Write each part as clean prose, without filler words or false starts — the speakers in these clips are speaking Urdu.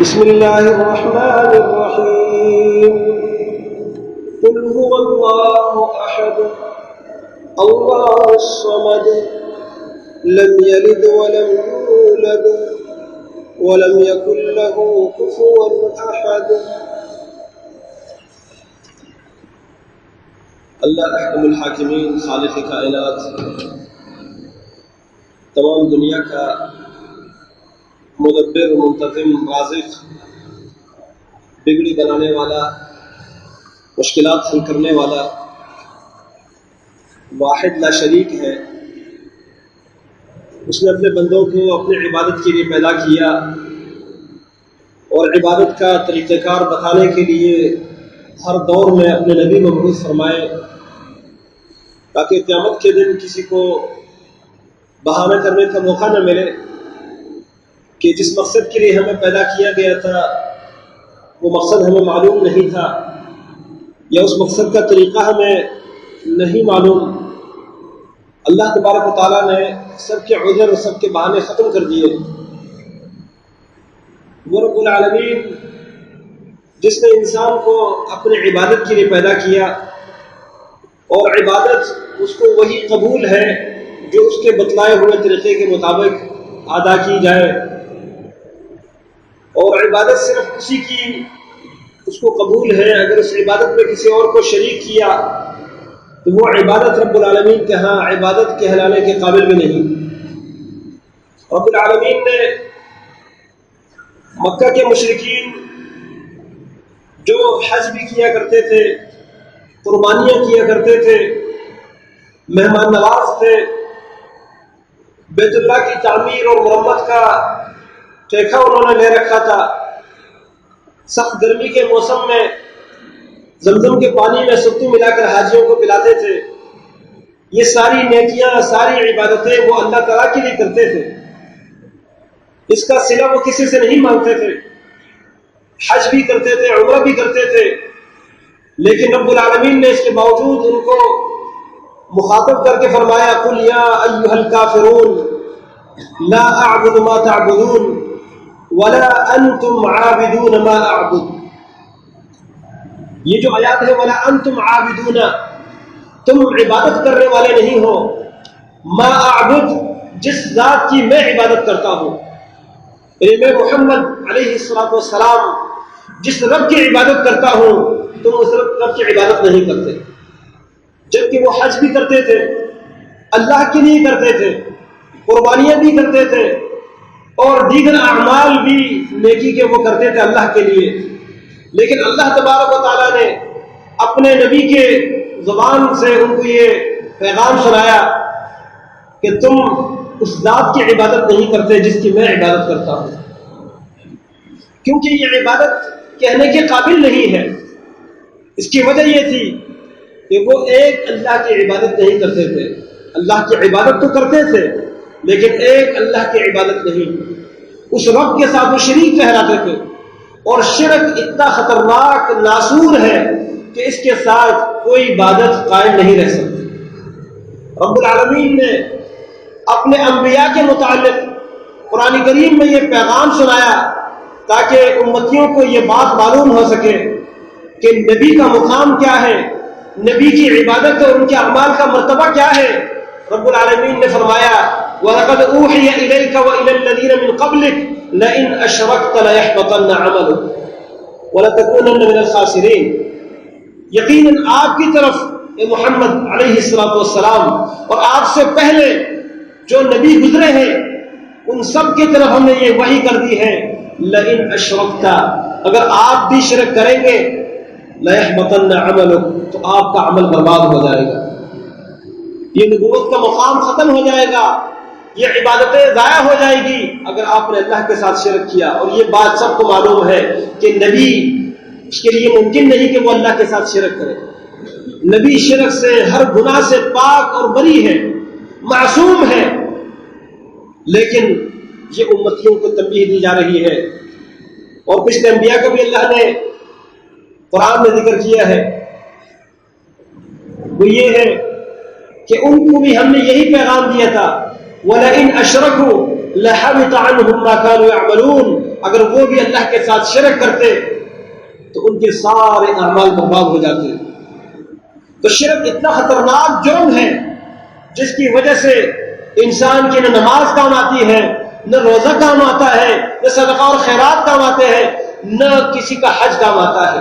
بسم الله الرحمن الرحيم قل هو الله أحد الله الصمد لم يلد ولم يولد ولم يكن له كفوا أحد۔ اللہ احکم الحاکمین، خالق کائنات، تمام دنیا کا مدبر، منتظم، رازق، بگڑی بنانے والا، مشکلات حل کرنے والا، واحد لا شریک ہے۔ اس نے اپنے بندوں کو اپنی عبادت کے لیے پیدا کیا اور عبادت کا طریقہ کار بتانے کے لیے ہر دور میں اپنے نبی مبعوث فرمائے، تاکہ قیامت کے دن کسی کو بہانہ کرنے کا موقع نہ ملے کہ جس مقصد کے لیے ہمیں پیدا کیا گیا تھا وہ مقصد ہمیں معلوم نہیں تھا، یا اس مقصد کا طریقہ ہمیں نہیں معلوم۔ اللہ تبارک و تعالیٰ نے سب کے عذر اور سب کے بہانے ختم کر دیے۔ وہ رب العالمین جس نے انسان کو اپنی عبادت کے لیے پیدا کیا، اور عبادت اس کو وہی قبول ہے جو اس کے بتلائے ہوئے طریقے کے مطابق ادا کی جائے، اور عبادت صرف اسی کی اس کو قبول ہے۔ اگر اس عبادت میں کسی اور کو شریک کیا تو وہ عبادت رب العالمین کے ہاں عبادت کہلانے کے قابل بھی نہیں۔ رب العالمین نے مکہ کے مشرکین جو حج بھی کیا کرتے تھے، قربانیاں کیا کرتے تھے، مہمان نواز تھے، بیت اللہ کی تعمیر اور مرمت کا ٹھیکہ انہوں نے لے رکھا تھا، سخت گرمی کے موسم میں زمزم کے پانی میں ستو ملا کر حاجیوں کو پلاتے تھے۔ یہ ساری نیکیاں، ساری عبادتیں وہ اللہ تعالیٰ کے لیے کرتے تھے، اس کا صلہ وہ کسی سے نہیں مانگتے تھے۔ حج بھی کرتے تھے، عمرہ بھی کرتے تھے، لیکن رب العالمین نے اس کے باوجود ان کو مخاطب کر کے فرمایا، قل یا ایھا الکافرون لا اعبد ما تعبدون ولا انتم عابدون ما اعبد۔ یہ جو آیات ہے ولا انتم عابدون، تم عبادت کرنے والے نہیں ہو، ما اعبد، جس ذات کی میں عبادت کرتا ہوں، یعنی میں محمد علیہ السلام جس رب کی عبادت کرتا ہوں تم اس رب کی عبادت نہیں کرتے۔ جبکہ وہ حج بھی کرتے تھے، اللہ کے لیے کرتے تھے، قربانیاں بھی کرتے تھے، اور دیگر اعمال بھی نیکی کے وہ کرتے تھے اللہ کے لیے، لیکن اللہ تبارک و تعالیٰ نے اپنے نبی کے زبان سے ان کو یہ پیغام سنایا کہ تم اس ذات کی عبادت نہیں کرتے جس کی میں عبادت کرتا ہوں، کیونکہ یہ عبادت کہنے کے قابل نہیں ہے۔ اس کی وجہ یہ تھی کہ وہ ایک اللہ کی عبادت نہیں کرتے تھے۔ اللہ کی عبادت تو کرتے تھے لیکن ایک اللہ کی عبادت نہیں، اس رب کے ساتھ وہ شریک ٹھہراتے تھے، اور شرک اتنا خطرناک ناسور ہے کہ اس کے ساتھ کوئی عبادت قائم نہیں رہ سکتی۔ رب العالمین نے اپنے انبیاء کے متعلق قرآن کریم میں یہ پیغام سنایا تاکہ امتیوں کو یہ بات معلوم ہو سکے کہ نبی کا مقام کیا ہے، نبی کی عبادت اور ان کے اعمال کا مرتبہ کیا ہے۔ رب العالمین نے فرمایا وَلَقَدْ أُوحِيَ إِلَيْكَ وَإِلَى الَّذِينَ مِنْ قَبْلِكَ لَئِنْ أَشْرَكْتَ لَيَحْبَطَنَّ عَمَلُكَ وَلَتَكُونَنَّ مِنَ الْخَاسِرِينَ۔ یقیناً آپ کی طرف اے محمد علیہ السلام اور آپ سے پہلے جو نبی گزرے ہیں ان سب کی طرف ہم نے یہ وحی کر دی ہے، لَئِنْ أَشْرَكْتَ، اگر آپ بھی شرک کریں گے، لَيَحْبَطَنَّ عَمَلُكَ، تو آپ کا عمل برباد ہو جائے گا، یہ نبوت کا مقام ختم ہو جائے گا، یہ عبادتیں ضائع ہو جائے گی اگر آپ نے اللہ کے ساتھ شرک کیا۔ اور یہ بات سب کو معلوم ہے کہ نبی، اس کے لیے ممکن نہیں کہ وہ اللہ کے ساتھ شرک کرے۔ نبی شرک سے، ہر گناہ سے پاک اور بری ہے، معصوم ہے، لیکن یہ امتیوں کو تنبیہ دی جا رہی ہے۔ اور پچھلے انبیاء کا بھی اللہ نے قرآن میں ذکر کیا ہے، وہ یہ ہے کہ ان کو بھی ہم نے یہی پیغام دیا تھا وَلَئِنْ أَشْرَكُوا لَحَبِطَ عَنْهُمْ مَا كَانُوا يَعْمَلُونَ، اگر وہ بھی اللہ کے ساتھ شرک کرتے تو ان کے سارے اعمال برباد ہو جاتے. تو شرک اتنا خطرناک جرم ہے جس کی وجہ سے انسان کی نہ نماز کام آتی ہے، نہ روزہ کام آتا ہے، نہ صدقہ اور خیرات کام آتے ہیں، نہ کسی کا حج کام آتا ہے.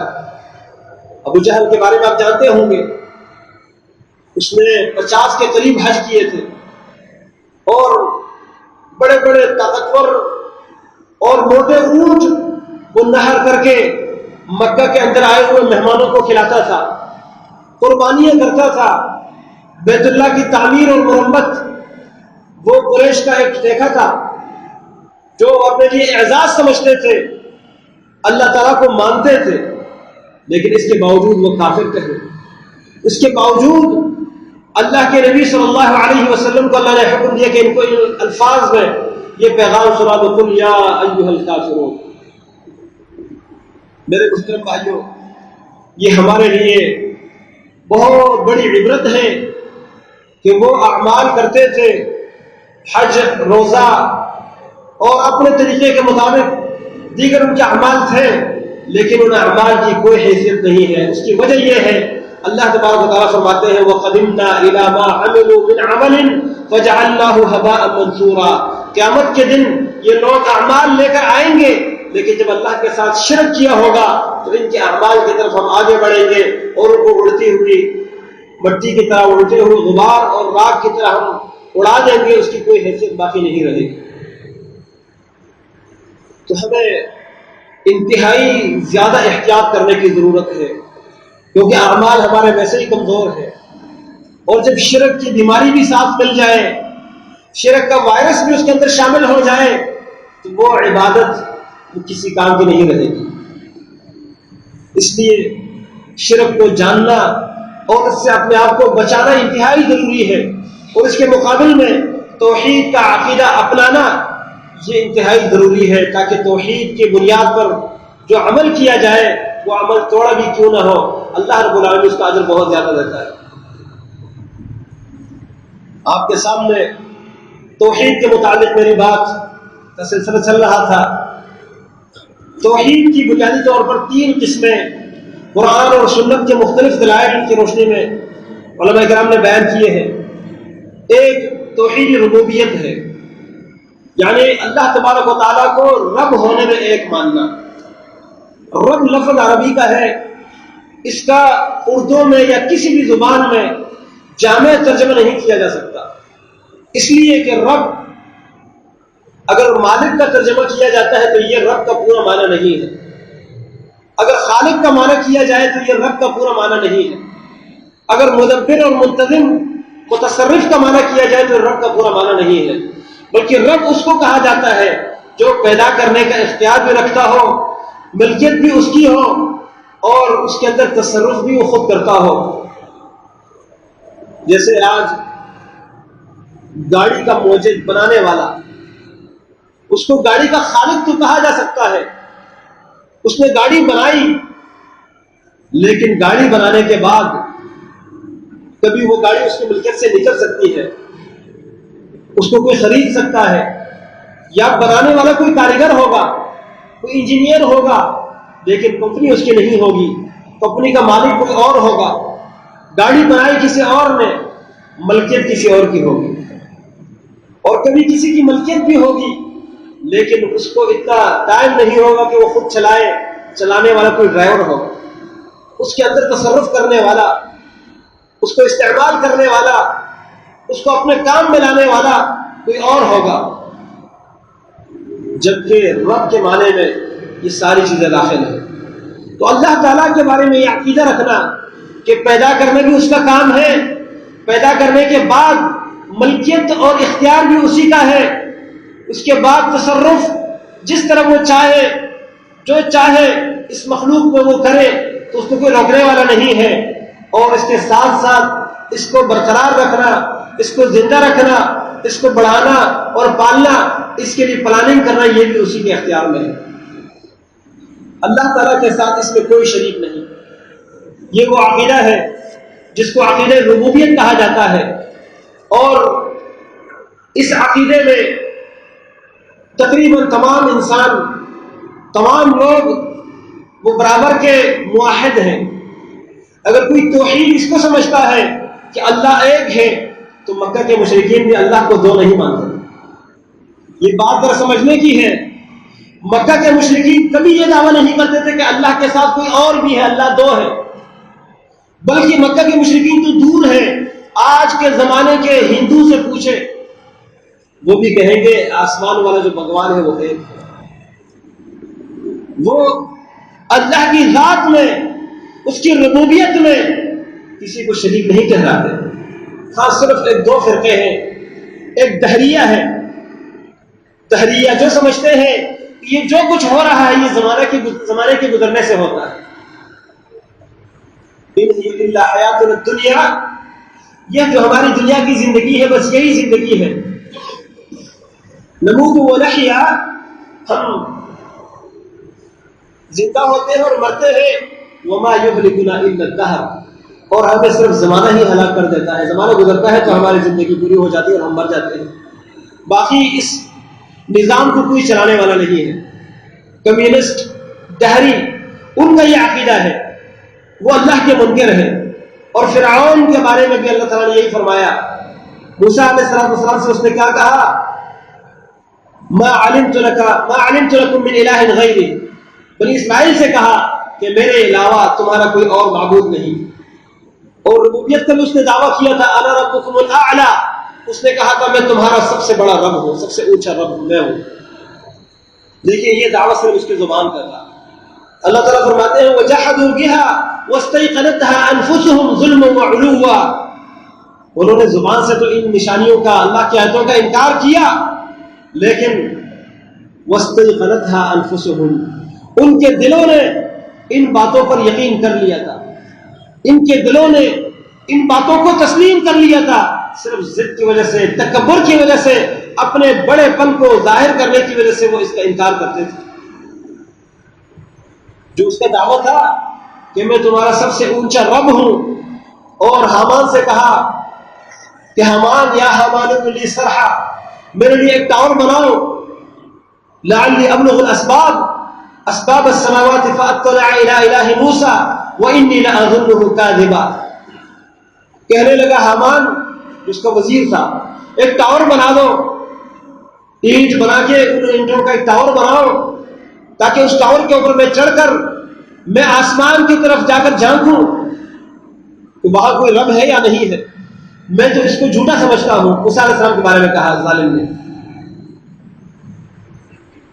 ابو جہل کے بارے میں آپ جانتے ہوں گے، اس نے 50 کے قریب حج کیے تھے اور بڑے بڑے طاقتور اور موٹے اونٹ وہ نہر کر کے مکہ کے اندر آئے ہوئے مہمانوں کو کھلاتا تھا، قربانیاں کرتا تھا. بیت اللہ کی تعمیر اور مرمت وہ قریش کا ایک ٹھیکہ تھا جو اپنے لیے اعزاز سمجھتے تھے، اللہ تعالیٰ کو مانتے تھے، لیکن اس کے باوجود وہ کافر کہے. اس کے باوجود اللہ کے نبی صلی اللہ علیہ وسلم کو اللہ نے حکم دیا کہ ان کو ان الفاظ میں یہ پیغام سنا دو، قل یا ایھا الکافرون. میرے محترم بھائیوں، یہ ہمارے لیے بہت بڑی عبرت ہے کہ وہ اعمال کرتے تھے، حج، روزہ اور اپنے طریقے کے مطابق دیگر ان کے اعمال تھے، لیکن ان اعمال کی کوئی حیثیت نہیں ہے. اس کی وجہ یہ ہے اللہ تبارک و تعالیٰ فرماتے ہیں وَقَدِمْنَا إِلَىٰ مَا عَمِلُوا مِنْ عَمَلٍ فَجَعَلْنَاهُ هَبَاءً مَنْثُورًا. قیامت کے دن یہ لوگ اعمال لے کر آئیں گے، لیکن جب اللہ کے ساتھ شرک کیا ہوگا تو ان کے اعمال کی طرف ہم آگے بڑھیں گے اور ان کو اڑتی ہوئی مٹی کی طرح، اڑتے ہوئے غبار اور راکھ کی طرح ہم اڑا دیں گے، اس کی کوئی حیثیت باقی نہیں رہے گی. تو ہمیں انتہائی زیادہ احتیاط کرنے کی ضرورت ہے، کیونکہ اعمال ہمارے ویسے ہی کمزور ہیں، اور جب شرک کی بیماری بھی ساتھ مل جائے، شرک کا وائرس بھی اس کے اندر شامل ہو جائے، تو وہ عبادت کسی کام کی نہیں رہے گی. اس لیے شرک کو جاننا اور اس سے اپنے آپ کو بچانا انتہائی ضروری ہے، اور اس کے مقابل میں توحید کا عقیدہ اپنانا یہ انتہائی ضروری ہے، تاکہ توحید کی بنیاد پر جو عمل کیا جائے وہ عمل توڑا بھی کیوں نہ ہو، اللہ رب العالمین اس کا اجر بہت زیادہ دیتا ہے. آپ کے سامنے توحید کے متعلق میری بات کا سلسلہ چل رہا تھا. توحید کی بنیادی طور پر 3 قسمیں قرآن اور سنت کے مختلف دلائل کی روشنی میں علماء کرام نے بیان کیے ہیں. ایک توحید ربوبیت ہے، یعنی اللہ تبارک و تعالیٰ کو رب ہونے میں ایک ماننا. رب لفظ عربی کا ہے، اس کا اردو میں یا کسی بھی زبان میں جامع ترجمہ نہیں کیا جا سکتا، اس لیے کہ رب اگر مالک کا ترجمہ کیا جاتا ہے تو یہ رب کا پورا معنی نہیں ہے، اگر خالق کا معنی کیا جائے تو یہ رب کا پورا معنی نہیں ہے، اگر مدبر اور منتظم متصرف کا معنی کیا جائے تو رب کا پورا معنی نہیں ہے. بلکہ رب اس کو کہا جاتا ہے جو پیدا کرنے کا اختیار بھی رکھتا ہو، ملکیت بھی اس کی ہو، اور اس کے اندر تصرف بھی وہ خود کرتا ہو. جیسے آج گاڑی کا موجد بنانے والا، اس کو گاڑی کا خالق تو کہا جا سکتا ہے، اس نے گاڑی بنائی، لیکن گاڑی بنانے کے بعد کبھی وہ گاڑی اس کی ملکیت سے نکل سکتی ہے، اس کو کوئی خرید سکتا ہے، یا بنانے والا کوئی کاریگر ہوگا، کوئی انجینئر ہوگا، لیکن کمپنی اس کی نہیں ہوگی، کمپنی کا مالک کوئی اور ہوگا. گاڑی بنائی کسی اور نے، ملکیت کسی اور کی ہوگی، اور کبھی کسی کی ملکیت بھی ہوگی لیکن اس کو اتنا ٹائم نہیں ہوگا کہ وہ خود چلائے، چلانے والا کوئی ڈرائیور ہوگا، اس کے اندر تصرف کرنے والا، اس کو استعمال کرنے والا، اس کو اپنے کام میں لانے والا کوئی اور ہوگا. جبکہ رب کے معنی میں یہ ساری چیزیں داخل ہیں. تو اللہ تعالیٰ کے بارے میں یہ عقیدہ رکھنا کہ پیدا کرنے بھی اس کا کام ہے، پیدا کرنے کے بعد ملکیت اور اختیار بھی اسی کا ہے، اس کے بعد تصرف جس طرح وہ چاہے، جو چاہے اس مخلوق میں وہ کرے، تو اس کو کوئی روکنے والا نہیں ہے. اور اس کے ساتھ ساتھ اس کو برقرار رکھنا، اس کو زندہ رکھنا، اس کو بڑھانا اور پالنا، اس کے لیے پلاننگ کرنا، یہ بھی اسی کے اختیار میں ہے. اللہ تعالیٰ کے ساتھ اس میں کوئی شریک نہیں. یہ وہ عقیدہ ہے جس کو عقیدہ ربوبیت کہا جاتا ہے، اور اس عقیدے میں تقریباً تمام انسان تمام لوگ وہ برابر کے موحد ہیں. اگر کوئی توحید اس کو سمجھتا ہے کہ اللہ ایک ہے تو مکہ کے مشرکین بھی اللہ کو دو نہیں مانتے. یہ بات ذرا سمجھنے کی ہے. مکہ کے مشرکین کبھی یہ دعویٰ نہیں کرتے تھے کہ اللہ کے ساتھ کوئی اور بھی ہے، اللہ دو ہے، بلکہ مکہ کے مشرکین تو دور ہیں. آج کے زمانے کے ہندو سے پوچھے وہ بھی کہیں گے آسمان والا جو بھگوان ہے وہ ایک ہے. وہ اللہ کی ذات میں، اس کی ربوبیت میں کسی کو شریک نہیں ٹھہراتے. خاص صرف ایک دو فرقے ہیں. ایک دہریہ ہے. دہریہ جو سمجھتے ہیں کہ یہ جو کچھ ہو رہا ہے یہ زمانے کے گزرنے سے ہوتا ہے. حیات الدنیا، یہ جو ہماری دنیا کی زندگی ہے بس یہی زندگی ہے. نموت و نحیا، ہم زندہ ہوتے ہیں اور مرتے ہیں. وما یہلکنا الا الدہر، اور ہمیں صرف زمانہ ہی ہلاک کر دیتا ہے. زمانہ گزرتا ہے تو ہماری زندگی پوری ہو جاتی ہے اور ہم مر جاتے ہیں. باقی اس نظام کو کوئی چلانے والا نہیں ہے. کمیونسٹ، دہری، ان کا یہ عقیدہ ہے. وہ اللہ کے منکر ہیں. اور فرعون کے بارے میں بھی اللہ تعالیٰ نے یہی فرمایا. موسیٰ علیہ السلام سے اس نے کیا کہا؟ ما علمت لکم من الہ غیری. بنی اسماعیل سے کہا کہ میرے علاوہ تمہارا کوئی اور معبود نہیں. اور ربوبیت کا بھی اس نے دعویٰ کیا تھا، انا ربکم الاعلی. اس نے کہا تھا میں تمہارا سب سے بڑا رب ہوں، سب سے اونچا رب میں ہوں. دیکھیے یہ دعویٰ صرف اس کی زبان کر رہا. اللہ تعالیٰ فرماتے ہیں وَجَحَدُوا بِهَا وَاسْتَيْقَنَتْهَا أَنفُسُهُمْ ظُلْمًا وَعُلُوًّا. انہوں نے زبان سے تو ان نشانیوں کا، اللہ کی آیتوں کا انکار کیا، لیکن وَاسْتَيْقَنَتْهَا أَنفُسُهُمْ، ان کے دلوں نے ان باتوں پر یقین کر لیا تھا. ان کے دلوں نے ان باتوں کو تسلیم کر لیا تھا. صرف ضد کی وجہ سے، تکبر کی وجہ سے، اپنے بڑے پن کو ظاہر کرنے کی وجہ سے وہ اس کا انکار کرتے تھے. جو اس کا دعویٰ تھا کہ میں تمہارا سب سے اونچا رب ہوں. اور حامان سے کہا کہ حامان یا حامان ابن لی صرحا، میرے لیے ایک ٹاور بناؤ. لعلی ابلغ اسباب السماوات فاطلع الى الہ موسیٰ وانی لاظنہ کاذبا. کہنے لگا حامان، جس کا وزیر تھا، ایک ٹاور بنا دو. اینٹ بنا کے ان اینٹوں کا ایک ٹاور بناؤ تاکہ اس ٹاور کے اوپر میں چڑھ کر میں آسمان کی طرف جا کر جھانکوں کہ وہاں کوئی رب ہے یا نہیں ہے. میں تو اس کو جھوٹا سمجھتا ہوں. موسیٰ علیہ السلام کے بارے میں کہا ظالم نے.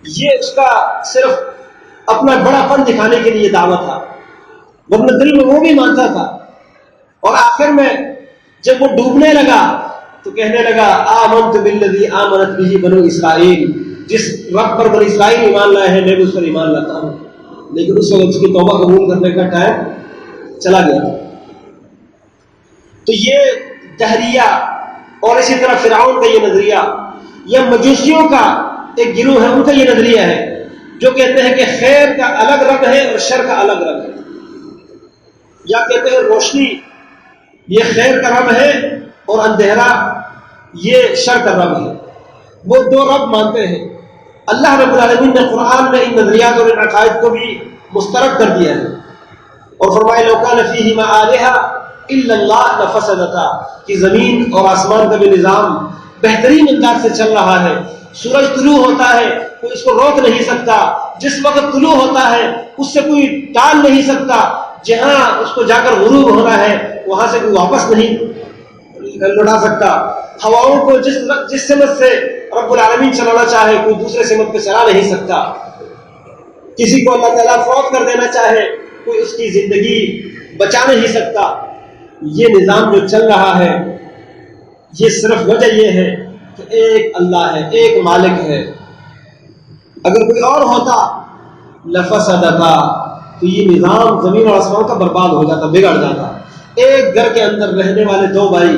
یہ اس کا صرف اپنا بڑا پن دکھانے کے لیے دعویٰ تھا، ورنہ دل میں وہ بھی مانتا تھا. اور آخر میں جب وہ ڈوبنے لگا تو کہنے لگا آمنت بالذی آمنت بہ بنو اسرائیل، جس رب پر بنی اسرائیل ایمان لائے ہیں میں بھی اس پر ایمان لاتا ہوں. لیکن اس وقت اس کی توبہ قبول کرنے کا ٹائم چلا گیا. تو یہ دہریہ اور اسی طرح فرعون کا یہ نظریہ، یہ مجوسیوں کا ایک گروہ ہے، ان کا یہ نظریہ ہے جو کہتے ہیں کہ خیر کا الگ رب ہے اور شر کا الگ رب ہے. یا کہتے ہیں روشنی یہ خیر کا رب ہے اور اندھیرا یہ شر کا رب ہے. وہ دو رب مانتے ہیں. اللہ رب العالمین نے قرآن میں ان نظریات اور ان عقائد کو بھی مسترد کر دیا ہے اور فرمائے لو کان فیہما آلہۃ الا اللہ لفسدتا، کہ زمین اور آسمان کا بھی نظام بہترین انداز سے چل رہا ہے. سورج طلوع ہوتا ہے کوئی اس کو روک نہیں سکتا، جس وقت طلوع ہوتا ہے اس سے کوئی ٹال نہیں سکتا، جہاں اس کو جا کر غروب ہونا ہے وہاں سے کوئی واپس نہیں لوٹا سکتا. ہواؤں کو جس سمت سے رب العالمین چلانا چاہے کوئی دوسرے سمت پہ چلا نہیں سکتا. کسی کو اللہ تعالیٰ فوت کر دینا چاہے کوئی اس کی زندگی بچا نہیں سکتا. یہ نظام جو چل رہا ہے یہ صرف وجہ یہ ہے کہ ایک اللہ ہے، ایک مالک ہے. اگر کوئی اور ہوتا لفسدتا، تو یہ نظام زمین اور آسمان کا برباد ہو جاتا، بگڑ جاتا. ایک گھر کے اندر رہنے والے دو بھائی،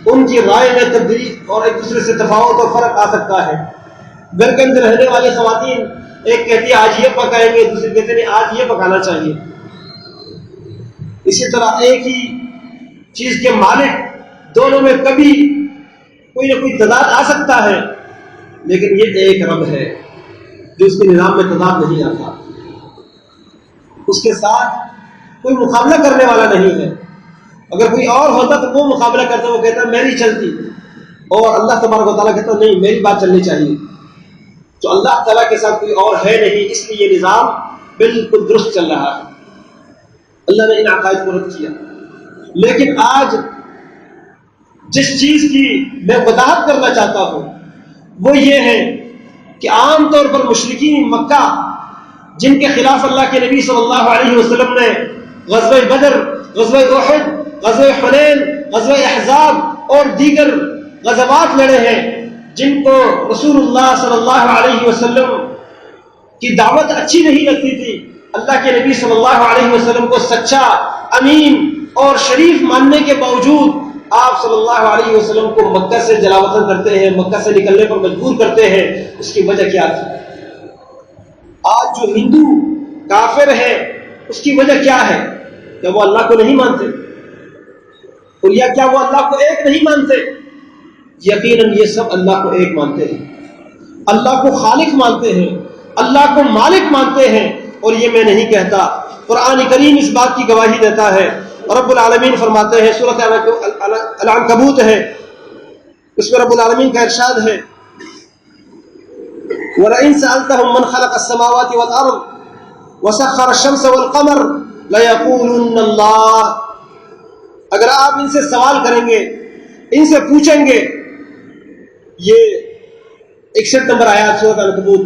ان کی رائے میں تبدیلی اور ایک دوسرے سے تفاوت اور فرق آ سکتا ہے. گھر کے اندر رہنے والی خواتین ایک کہتی ہے آج یہ پکائیں گے، دوسری کہتے ہیں آج یہ پکانا چاہیے. اسی طرح ایک ہی چیز کے مالک دونوں میں کبھی کوئی نہ کوئی تضاد آ سکتا ہے، لیکن یہ ایک رب ہے جو اس کے نظام میں تضاد نہیں آتا. اس کے ساتھ کوئی مقابلہ کرنے والا نہیں ہے. اگر کوئی اور ہوتا تو وہ مقابلہ کرتا، وہ کہتا میری چلتی، اور اللہ تبارک و تعالیٰ کہتا نہیں میری بات چلنی چاہیے. تو اللہ تعالیٰ کے ساتھ کوئی اور ہے نہیں، اس لیے یہ نظام بالکل درست چل رہا ہے. اللہ نے ان عقائد کو رد کیا. لیکن آج جس چیز کی میں وضاحت کرنا چاہتا ہوں وہ یہ ہے کہ عام طور پر مشرکین مکہ جن کے خلاف اللہ کے نبی صلی اللہ علیہ وسلم نے غزوہ بدر، غزوہ احد، غزوہ حنین، غزوہ احزاب اور دیگر غزوات لڑے ہیں، جن کو رسول اللہ صلی اللہ علیہ وسلم کی دعوت اچھی نہیں لگتی تھی، اللہ کے نبی صلی اللہ علیہ وسلم کو سچا، امین اور شریف ماننے کے باوجود آپ صلی اللہ علیہ وسلم کو مکہ سے جلاوطن کرتے ہیں، مکہ سے نکلنے پر مجبور کرتے ہیں. اس کی وجہ کیا تھی؟ آج جو ہندو کافر ہے اس کی وجہ کیا ہے؟ کہ وہ اللہ کو نہیں مانتے، اور یا کیا وہ اللہ کو ایک نہیں مانتے؟ یقیناً یہ سب اللہ کو ایک مانتے ہیں، اللہ کو خالق مانتے ہیں، اللہ کو مالک مانتے ہیں. اور یہ میں نہیں کہتا، قرآن کریم اس بات کی گواہی دیتا ہے. رب العالمین فرماتے ہیں، سورۃ العنکبوت ہے، اس میں رب العالمین کا ارشاد ہے وَلَئِن سَأَلْتَهُم مَّنْ خَلَقَ السَّمَاوَاتِ وَالْأَرْضَ وَسَخَّرَ الشَّمْسَ وَالْقَمَرَ لَيَقُولُنَّ اللَّهُ. اگر آپ ان سے سوال کریں گے، ان سے پوچھیں گے، یہ 61 نمبر آیات سورۃ العنکبوت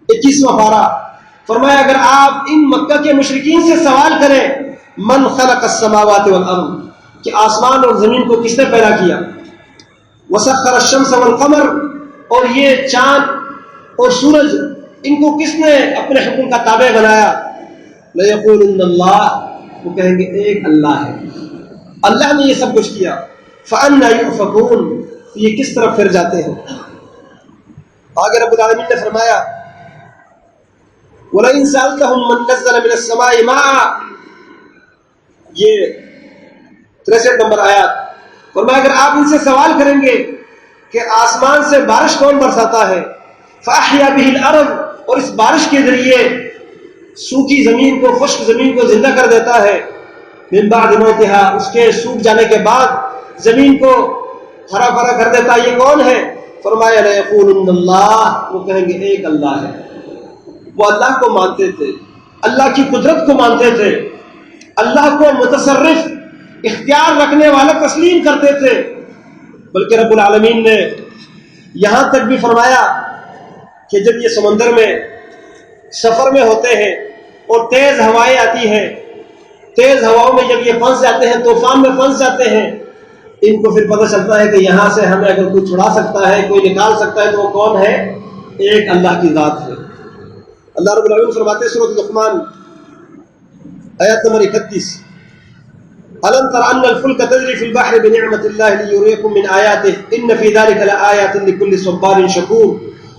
21واں پارہ، فرمایا اگر آپ ان مکہ کے مشرکین سے سوال کریں من خلق السماوات والارض کہ آسمان اور زمین کو کس نے پیدا کیا، وسخر الشمس والقمر اور یہ چاند اور سورج ان کو کس نے اپنے حکم کا تابع بنایا، لیقولن اللہ وہ کہیں گے ایک اللہ ہے، اللہ نے یہ سب کچھ کیا. فأنا یؤفکون یہ کس طرف پھر جاتے ہیں. آگے رب العالمین نے فرمایا وَلَئِن سَأَلْتَهُم مَّن نَّزَّلَ مِنَ السَّمَاءِ مَاءً، یہ 63 نمبر آیات، فرمایا اگر آپ ان سے سوال کریں گے کہ آسمان سے بارش کون برساتا ہے، فَأَحْيَا بِهِ الْأَرْضَ اور اس بارش کے ذریعے سوکھی زمین کو، خشک زمین کو زندہ کر دیتا ہے، مِن بَعْدِ مَوْتِهَا اس کے سوکھ جانے کے بعد زمین کو ہرا بھرا کر دیتا ہے، یہ کون ہے؟ فرمایا لَيَقُولُنَّ اللَّهُ وہ کہیں گے ایک اللہ ہے. وہ اللہ کو مانتے تھے، اللہ کی قدرت کو مانتے تھے، اللہ کو متصرف اختیار رکھنے والا تسلیم کرتے تھے. بلکہ رب العالمین نے یہاں تک بھی فرمایا کہ جب یہ سمندر میں سفر میں ہوتے ہیں اور تیز ہوائیں آتی ہیں، تیز ہواؤں میں جب یہ پھنس جاتے ہیں، طوفان میں پھنس جاتے ہیں، ان کو پھر پتہ چلتا ہے کہ یہاں سے ہمیں اگر کوئی چھڑا سکتا ہے، کوئی نکال سکتا ہے تو وہ کون ہے؟ ایک اللہ کی ذات ہے. اللہ رب العالمین فرماتے ہیں سورۃ لقمان آیت نمبر 31 أَلَمْ تَرَ أَنَّ الْفُلْكَ تَجْرِي فِي الْبَحْرِ بِنِعْمَةِ اللَّهِ لِيُرِيَكُم مِّنْ آيَاتِهِ إِنَّ فِي ذَلِكَ لَآيَاتٍ لِكُلِّ صَبَّارٍ شَكُورٍ.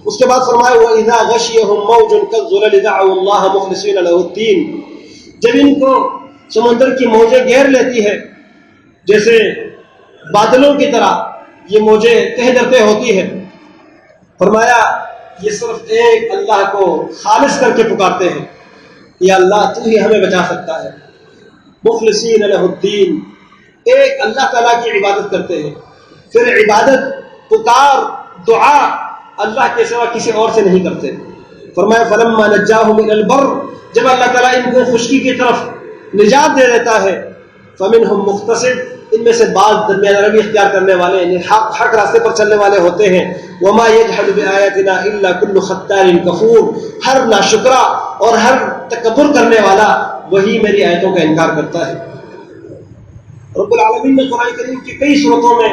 اس کے بعد فرمایا وَإِذَا غَشِيَهُم مَّوْجٌ كَالظُّلَلِ دَعَوُا اللَّهَ مُخْلِصِينَ لَهُ الدِّينَ جب ان کو سمندر کی موجیں گھیر لیتی ہے، جیسے بادلوں کی طرح یہ موجیں تہ درتے ہوتی ہے، فرمایا یہ صرف ایک اللہ کو خالص کر کے پکارتے ہیں، یا اللہ تو ہی ہمیں بچا سکتا ہے. مخلصین لہ الدین ایک اللہ تعالیٰ کی عبادت کرتے ہیں، پھر عبادت، پکار، دعا اللہ کے سوا کسی اور سے نہیں کرتے. فرمایا فلما نجاہم الی البر جب اللہ تعالیٰ ان کو خشکی کی طرف نجات دے دیتا ہے، فمنہم مقتصد ان میں سے بعض درمیانہ روی اختیار کرنے والے یعنی حق راستے پر چلنے والے ہوتے ہیں. وما يجحد بآیاتنا الا كل ختار کفور ہر ناشکرا اور ہر تکبر کرنے والا وہی میری آیتوں کا انکار کرتا ہے. رب العالمین نے قرآن کریم کی کئی صورتوں میں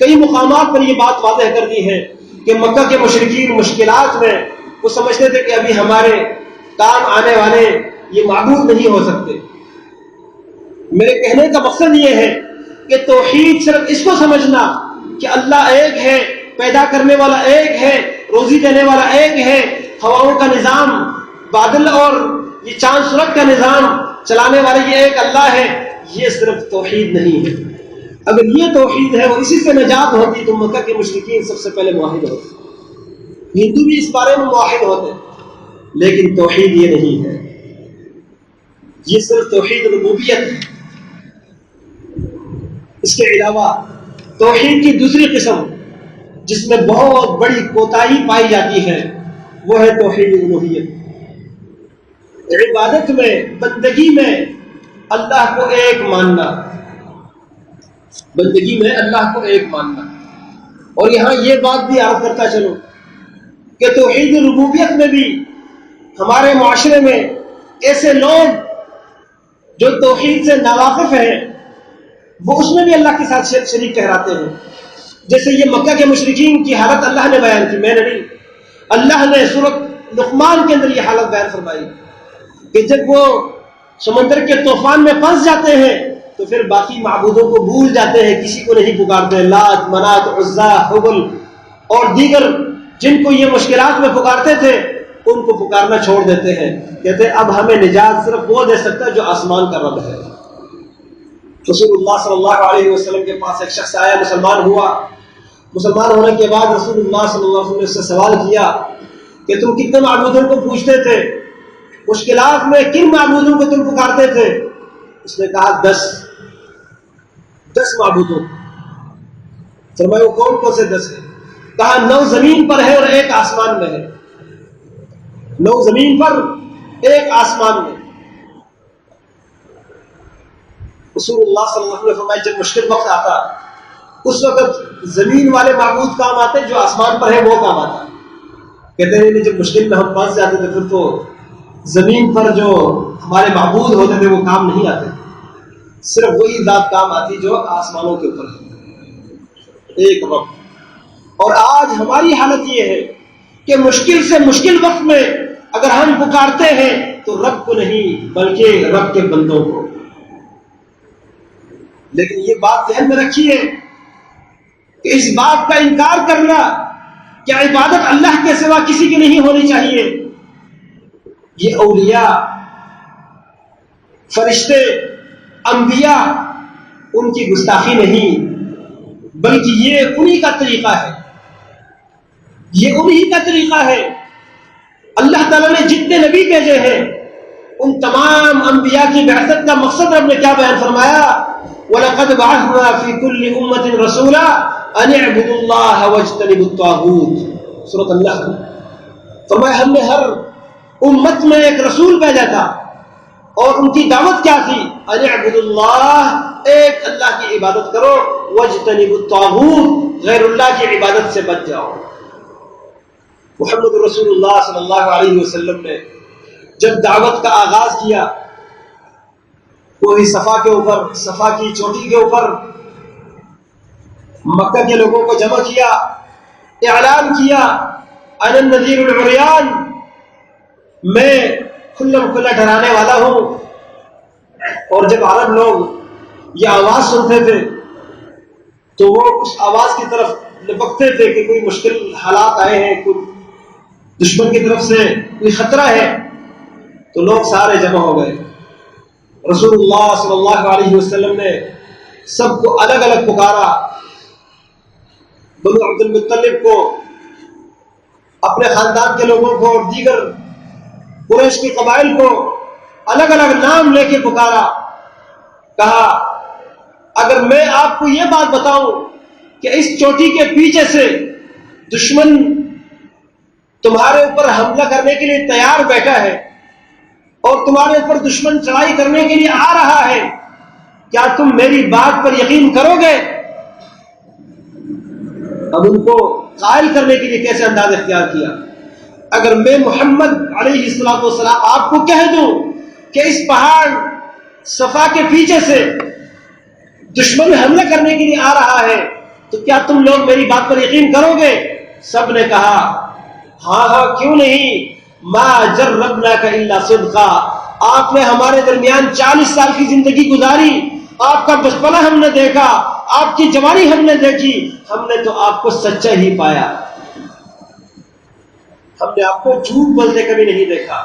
کئی مقامات پر یہ بات واضح کر دی ہے کہ مکہ کے مشرکین مشکلات میں وہ سمجھتے تھے کہ ابھی ہمارے کام آنے والے یہ معبود نہیں ہو سکتے. میرے کہنے کا مقصد یہ ہے کہ توحید صرف اس کو سمجھنا کہ اللہ ایک ہے، پیدا کرنے والا ایک ہے، روزی دینے والا ایک ہے، ہواؤں کا نظام، بادل اور یہ چاند سورج کا نظام چلانے والے یہ ایک اللہ ہے، یہ صرف توحید نہیں ہے. اگر یہ توحید ہے اور اسی سے نجات ہوتی تو مکہ کے مشرکین سب سے پہلے موحد ہوتے. ہندو بھی اس بارے میں موحد ہوتے، لیکن توحید یہ نہیں ہے. یہ صرف توحید ربوبیت ہے. اس کے علاوہ توحید کی دوسری قسم جس میں بہت بڑی کوتاہی پائی جاتی ہے وہ ہے توحید الوہیت. عبادت میں، بندگی میں اللہ کو ایک ماننا، بندگی میں اللہ کو ایک ماننا. اور یہاں یہ بات بھی عرض کرتا چلو کہ توحید ربوبیت میں بھی ہمارے معاشرے میں ایسے لوگ جو توحید سے ناواقف ہیں وہ اس میں بھی اللہ کے ساتھ شریک ٹھہراتے ہیں. جیسے یہ مکہ کے مشرکین کی حالت اللہ نے بیان کی، میں نے نہیں، اللہ نے سورۃ لقمان کے اندر یہ حالت بیان فرمائی کہ جب وہ سمندر کے طوفان میں پھنس جاتے ہیں تو پھر باقی معبودوں کو بھول جاتے ہیں، کسی کو نہیں پکارتے. لات، منات، عزا، حبل اور دیگر جن کو یہ مشکلات میں پکارتے تھے ان کو پکارنا چھوڑ دیتے ہیں. کہتے ہیں اب ہمیں نجات صرف وہ دے سکتا ہے جو آسمان کا رب ہے. رسول اللہ صلی اللہ علیہ وسلم کے پاس ایک شخص آیا، مسلمان ہوا. مسلمان ہونے کے بعد رسول اللہ صلی اللہ علیہ وسلم نے اس سے سوال کیا کہ تم کتنے معبودوں کو پوچھتے تھے، مشکلات میں کن معبودوں کو تم پکارتے تھے؟ اس نے کہا 10 معبودوں. فرمایا وہ کون کون سے 10 ہیں؟ کہا 9 زمین پر ہے اور 1 آسمان میں ہے. 9 زمین پر 1 آسمان میں. رسول اللہ صلی اللہ علیہ وسلم نے فرمایا جب مشکل وقت آتا اس وقت زمین والے معبود کام آتے، جو آسمان پر ہے وہ کام آتا. کہتے ہیں جب مشکل میں ہم پھنس جاتے تھے پھر تو زمین پر جو ہمارے معبود ہوتے تھے وہ کام نہیں آتے، صرف وہی ذات کام آتی جو آسمانوں کے اوپر ہے، ایک رب. اور آج ہماری حالت یہ ہے کہ مشکل سے مشکل وقت میں اگر ہم پکارتے ہیں تو رب کو نہیں بلکہ رب کے بندوں کو. لیکن یہ بات ذہن میں رکھیے کہ اس بات کا انکار کرنا کہ عبادت اللہ کے سوا کسی کی نہیں ہونی چاہیے، یہ اولیاء، فرشتے، انبیاء ان کی گستاخی نہیں بلکہ یہ انہی کا طریقہ ہے، یہ انہی کا طریقہ ہے. اللہ تعالیٰ نے جتنے نبی بھیجے ہیں ان تمام انبیاء کی بعثت کا مقصد رب نے کیا بیان فرمایا؟ وَلَقَدْ بَعَثْنَا فِي كُلِّ أُمَّةٍ رَسُولًا أَنِ اعْبُدُوا اللَّهَ وَاجْتَنِبُوا الطَّاغُوتَ. سورۃ النحل. فرمایا ہم نے ہر امت میں ایک رسول بھیجا تھا اور ان کی دعوت کیا تھی؟ ان اعبدوا اللہ، ایک اللہ کی عبادت کرو، واجتنبوا الطاغوت، غیر اللہ کی عبادت سے بچ جاؤ. محمد رسول اللہ صلی اللہ علیہ وسلم نے جب دعوت کا آغاز کیا وہی صفا کے اوپر، صفا کی چوٹی کے اوپر مکہ کے لوگوں کو جمع کیا، اعلان کیا انا النذیر العریان، میں کھلم کھلا ڈرانے والا ہوں. اور جب عرب لوگ یہ آواز سنتے تھے تو وہ اس آواز کی طرف لپکتے تھے کہ کوئی مشکل حالات آئے ہیں، کوئی دشمن کی طرف سے کوئی خطرہ ہے، تو لوگ سارے جمع ہو گئے. رسول اللہ صلی اللہ علیہ وسلم نے سب کو الگ الگ پکارا. بنو عبد المطلب کو، اپنے خاندان کے لوگوں کو اور دیگر قریش کے قبائل کو الگ الگ نام لے کے پکارا. کہا اگر میں آپ کو یہ بات بتاؤں کہ اس چوٹی کے پیچھے سے دشمن تمہارے اوپر حملہ کرنے کے لیے تیار بیٹھا ہے اور تمہارے اوپر دشمن چڑھائی کرنے کے لیے آ رہا ہے، کیا تم میری بات پر یقین کرو گے؟ اب ان کو قائل کرنے کے لیے کیسے انداز اختیار کیا؟ اگر میں محمد علیہ الصلوۃ والسلام آپ کو کہہ دوں کہ اس پہاڑ صفا کے پیچھے سے دشمن حملہ کرنے کے لیے آ رہا ہے تو کیا تم لوگ میری بات پر یقین کرو گے؟ سب نے کہا ہاں ہاں کیوں نہیں، ما جربناک الا صدقا، آپ نے ہمارے درمیان 40 سال کی زندگی گزاری، آپ کا بچپنا ہم نے دیکھا، آپ کی جوانی ہم نے دیکھی، ہم نے تو آپ کو سچا ہی پایا، ہم نے آپ کو جھوٹ بولتے کبھی نہیں دیکھا.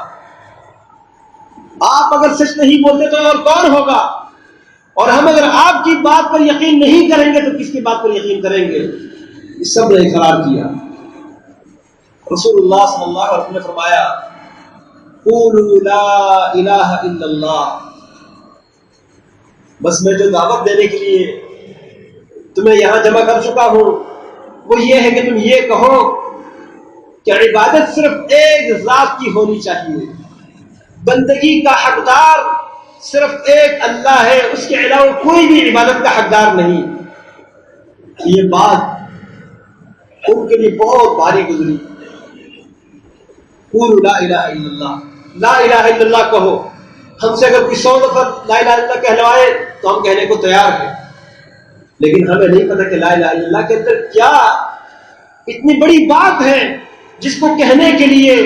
آپ اگر سچ نہیں بولتے تو اور کون ہوگا؟ اور ہم اگر آپ کی بات پر یقین نہیں کریں گے تو کس کی بات پر یقین کریں گے؟ اس سب نے اقرار کیا. رسول اللہ صلی اللہ علیہ وسلم نے فرمایا قولوا لا الہ الا اللہ، بس میں جو دعوت دینے کے لیے تمہیں یہاں جمع کر چکا ہوں وہ یہ ہے کہ تم یہ کہو کہ عبادت صرف ایک ذات کی ہونی چاہیے، بندگی کا حقدار صرف ایک اللہ ہے، اس کے علاوہ کوئی بھی عبادت کا حقدار نہیں۔ یہ بات ان کے لیے بہت بھاری گزری۔ قولوا لا الہ الا اللہ، لا الہ الا اللہ کہو۔ ہم سے اگر کوئی 100 دفعہ لا الہ الا اللہ کہلوائے تو ہم کہنے کو تیار ہیں، لیکن ہمیں نہیں پتہ کہ لا الہ الا اللہ کے اندر کیا اتنی بڑی بات ہے جس کو کہنے کے لیے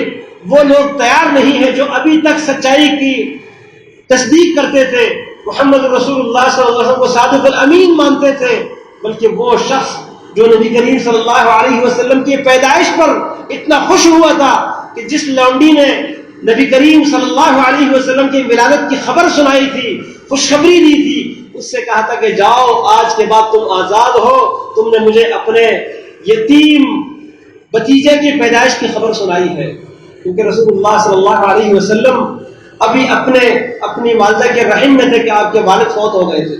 وہ لوگ تیار نہیں ہیں جو ابھی تک سچائی کی تصدیق کرتے تھے، محمد رسول اللہ صلی اللہ علیہ وسلم کو صادق الامین مانتے تھے، بلکہ وہ شخص جو نبی کریم صلی اللہ علیہ وسلم کی پیدائش پر اتنا خوش ہوا تھا کہ جس لونڈی نے نبی کریم صلی اللہ علیہ وسلم کی ولادت کی خبر سنائی تھی، خوشخبری دی تھی، اس سے کہا تھا کہ جاؤ آج کے بعد تم آزاد ہو، تم نے مجھے اپنے یتیم بھتیجے کی پیدائش کی خبر سنائی ہے۔ کیونکہ رسول اللہ صلی اللہ علیہ وسلم ابھی اپنی والدہ کے رحم میں تھے کہ آپ کے والد فوت ہو گئے تھے۔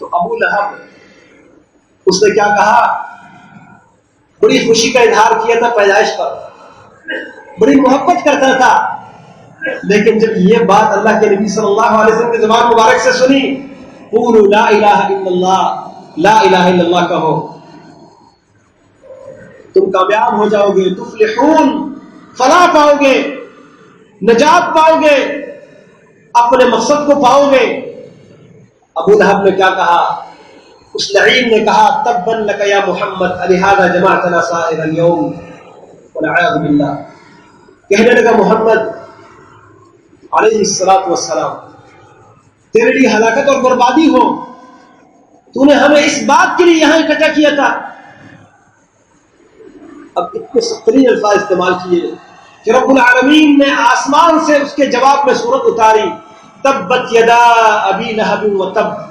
تو ابو لہب اس نے کیا کہا؟ بڑی خوشی کا اظہار کیا تھا پیدائش پر، بڑی محبت کرتا تھا، لیکن جب یہ بات اللہ کے نبی صلی اللہ علیہ وسلم کی زبان مبارک سے سنی، قولوا لا الہ الا اللہ، لا الہ الا اللہ کہو، تم کامیاب ہو جاؤ گے، تفلحون، فلاح پاؤ گے، نجات پاؤ گے، اپنے مقصد کو پاؤ گے۔ ابو لہب نے کیا کہا؟ اس لعین نے کہا تبا لک یا محمد الہذا جمعتنا سائر اليوم والعیاذ باللہ، کہنے لگا محمد علیہ الصلوۃ والسلام تیرے لیے ہلاکت اور بربادی ہو، تو نے ہمیں اس بات کے لیے یہاں اکٹھا کیا تھا۔ اب اتنے سخترین الفاظ استعمال کیے کہ رب العالمین نے آسمان سے اس کے جواب میں سورت اتاری، تبت یدا ابی لہب وتب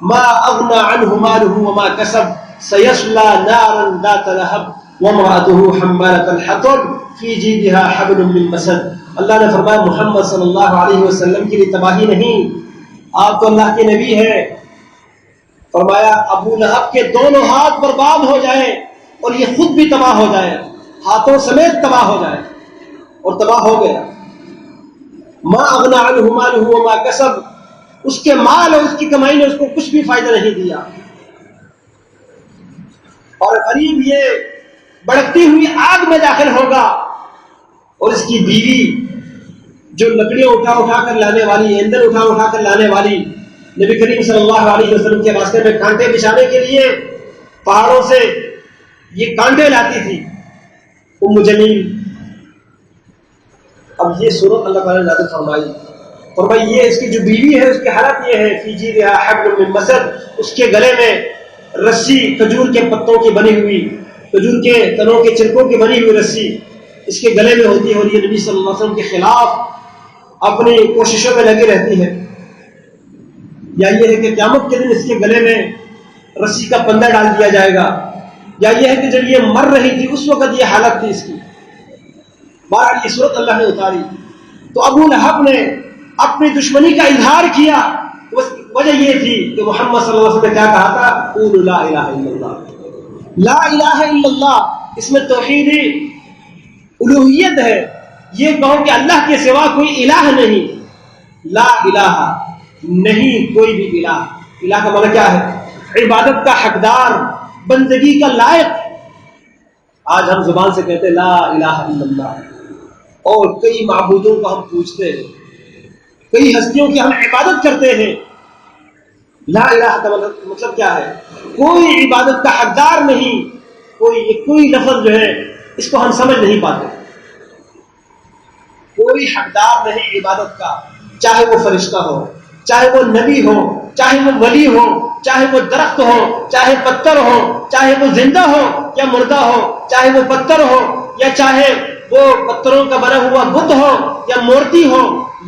ما اغنى عنه ماله وما كسب سيصلى نارا ذات لهب وامرأته حمالة الحطب في جيدها حبل من مسد۔ اللہ نے فرمایا محمد صلی اللہ علیہ وسلم کے لیے تباہی نہیں، آپ تو اللہ کے نبی ہیں۔ فرمایا ابو لہب کے دونوں ہاتھ برباد ہو جائیں اور یہ خود بھی تباہ ہو جائے، ہاتھوں سمیت تباہ ہو جائے، اور تباہ ہو گیا۔ ما اغنى عنه ماله وما كسب، اس کے مال اور اس کی کمائی نے اس کو کچھ بھی فائدہ نہیں دیا، اور قریب یہ بڑھتی ہوئی آگ میں داخل ہوگا، اور اس کی بیوی جو لکڑیاں اٹھا اٹھا کر لانے والی، ایندھن اٹھا اٹھا کر لانے والی، نبی کریم صلی اللہ علیہ وسلم کے راستے میں کانٹے بچھانے کے لیے پہاڑوں سے یہ کانٹے لاتی تھی، ام جمیل۔ اب یہ سورت اللہ تعالیٰ نے نازل فرمائی، اور بھائی یہ اس کی جو بیوی ہے اس کی حالت یہ ہے، فی جیدہا حبل من مسد، اس کے گلے میں رسی کھجور کے پتوں کی بنی ہوئی، کھجور کے تنوں کے چرکوں کی بنی ہوئی رسی اس کے گلے میں ہوتی ہے، اور یہ نبی صلی اللہ علیہ وسلم کے خلاف اپنی کوششوں میں لگی رہتی ہے۔ یا یہ ہے کہ قیامت کے دن اس کے گلے میں رسی کا پندہ ڈال دیا جائے گا، یا یہ ہے کہ جب یہ مر رہی تھی اس وقت یہ حالت تھی اس کی۔ بہرحال یہ صورت اللہ نے اتاری۔ تو ابو لہب نے اپنی دشمنی کا اظہار کیا، وجہ یہ تھی کہ محمد صلی اللہ علیہ وسلم نے کیا کہا تھا؟ قولوا لا الہ الا اللہ، لا الہ الا اللہ، اس میں توحید الوہیت ہے، یہ کہو کہ اللہ کے سوا کوئی الہ نہیں، لا الہ نہیں کوئی بھی الہ۔ الہ کا معنی کیا ہے؟ عبادت کا حقدار، بندگی کا لائق۔ آج ہم زبان سے کہتے ہیں لا الہ الا اللہ، اور کئی معبودوں کو ہم پوچھتے ہیں، کئی ہستیوں کی ہم عبادت کرتے ہیں۔ لا الہ کا مطلب کیا ہے؟ کوئی عبادت کا حقدار نہیں، کوئی لفظ جو ہے اس کو ہم سمجھ نہیں پاتے، کوئی حقدار نہیں عبادت کا، چاہے وہ فرشتہ ہو، چاہے وہ نبی ہو، چاہے وہ ولی ہو، چاہے وہ درخت ہو، چاہے پتھر ہو، چاہے وہ زندہ ہو یا مردہ ہو، چاہے وہ پتھر ہو یا چاہے وہ پتھروں کا بنا ہوا بت ہو یا مورتی ہو،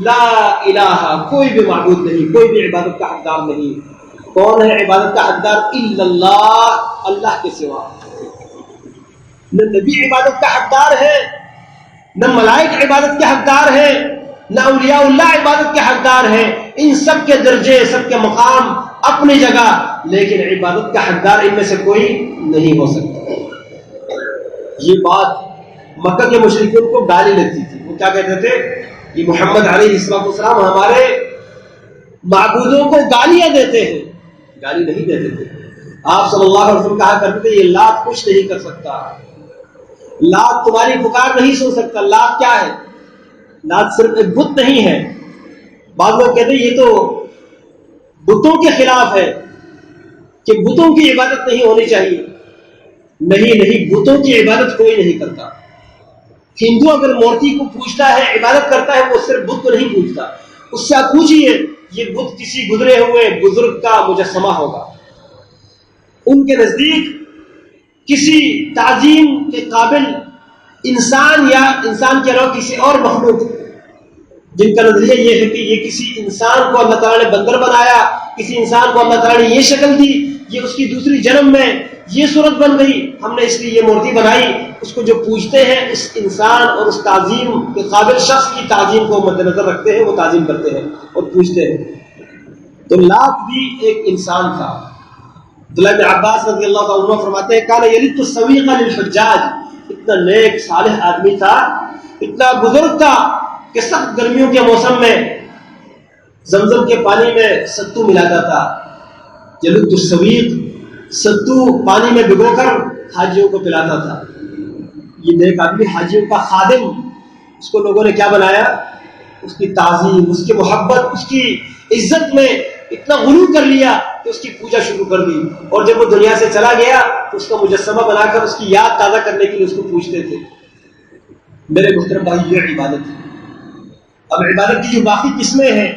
لا الہ کوئی بھی معبود نہیں، کوئی بھی عبادت کا حقدار نہیں۔ کون ہے عبادت کا حقدار؟ الا اللہ، اللہ کے سوا۔ نہ نبی عبادت کا حقدار ہے، نہ ملائک عبادت کے حقدار ہیں، نہ اولیاء اللہ عبادت کے حقدار ہیں. ان سب کے درجے، سب کے مقام اپنی جگہ، لیکن عبادت کا حقدار ان میں سے کوئی نہیں ہو سکتا. یہ بات مکہ کے مشرکین کو گالی لگتی تھی. وہ کیا کہتے تھے؟ یہ محمد علیہ السلام ہمارے معبودوں کو گالیاں دیتے ہیں. گالی نہیں دیتے تھے. آپ صلی اللہ علیہ وسلم کہا کرتے تھے یہ لات کچھ نہیں کر سکتا، لات تمہاری پکار نہیں سن سکتا. لات کیا ہے؟ لات صرف ایک بت نہیں ہے. بعض لوگ کہتے ہیں یہ تو بتوں کے خلاف ہے کہ بتوں کی عبادت نہیں ہونی چاہیے. نہیں، بتوں کی عبادت کوئی نہیں کرتا. ہندو اگر مورتی کو پوجتا ہے، عبادت کرتا ہے، وہ صرف بت کو نہیں پوجتا. اس سے آپ پوچھئے یہ بت کسی گزرے ہوئے بزرگ کا مجسمہ ہوگا. ان کے نزدیک کسی تعظیم کے قابل انسان یا انسان کے علاوہ کسی اور مخلوق، جن کا نظریہ یہ ہے کہ یہ کسی انسان کو اللہ تعالیٰ نے بندر بنایا، کسی انسان کو اللہ تعالیٰ نے یہ شکل دی، یہ اس کی دوسری جنم میں یہ صورت بن گئی، ہم نے اس لیے یہ مورتی بنائی. اس کو جو پوجتے ہیں اس انسان اور اس تعظیم کے قابل شخص کی تعظیم کو مد نظر رکھتے ہیں، وہ تعظیم کرتے ہیں اور پوجتے ہیں. تو لات بھی ایک انسان تھا. عبداللہ بن عباس رضی اللہ تعالیٰ عنہ فرماتے ہیں کان یلد السویق للحجاج. اتنا نیک صالح آدمی تھا، اتنا بزرگ تھا کہ سخت گرمیوں کے موسم میں زمزم کے پانی میں ستو ملاتا تھا. یلد السویق، ستو پانی میں بھگو کر حاجیوں کو پلاتا تھا. یہ نیک آدمی حاجیوں کا خادم، اس کو لوگوں نے کیا بنایا؟ اس کی تعظیم، اس کی محبت، اس کی عزت میں اتنا غلو کر لیا کہ اس کی پوجا شروع کر دی. اور جب وہ دنیا سے چلا گیا تو اس کا مجسمہ بنا کر اس کی یاد تازہ کرنے کے لیے اس کو پوجتے تھے. میرے محترم بھائی، یہ عبادت ہے. اب عبادت کی جو باقی قسمیں ہیں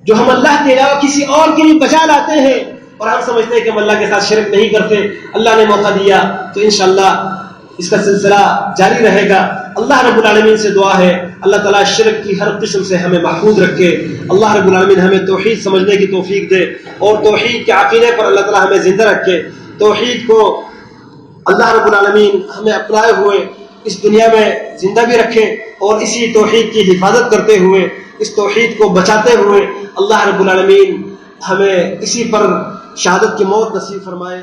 جو ہم اللہ کے علاوہ کسی اور کے لیے بچا لاتے ہیں اور ہم سمجھتے ہیں کہ ہم اللہ کے ساتھ شرک نہیں کرتے، اللہ نے موقع دیا تو انشاءاللہ اس کا سلسلہ جاری رہے گا. اللہ رب العالمین سے دعا ہے اللہ تعالیٰ شرک کی ہر قسم سے ہمیں محفوظ رکھے. اللہ رب العالمین ہمیں توحید سمجھنے کی توفیق دے اور توحید کے عقیدے پر اللہ تعالیٰ ہمیں زندہ رکھے. توحید کو اللہ رب العالمین ہمیں اپنائے ہوئے اس دنیا میں زندہ بھی رکھے اور اسی توحید کی حفاظت کرتے ہوئے، اس توحید کو بچاتے ہوئے اللہ رب العالمین ہمیں اسی پر شہادت کی موت نصیب فرمائے.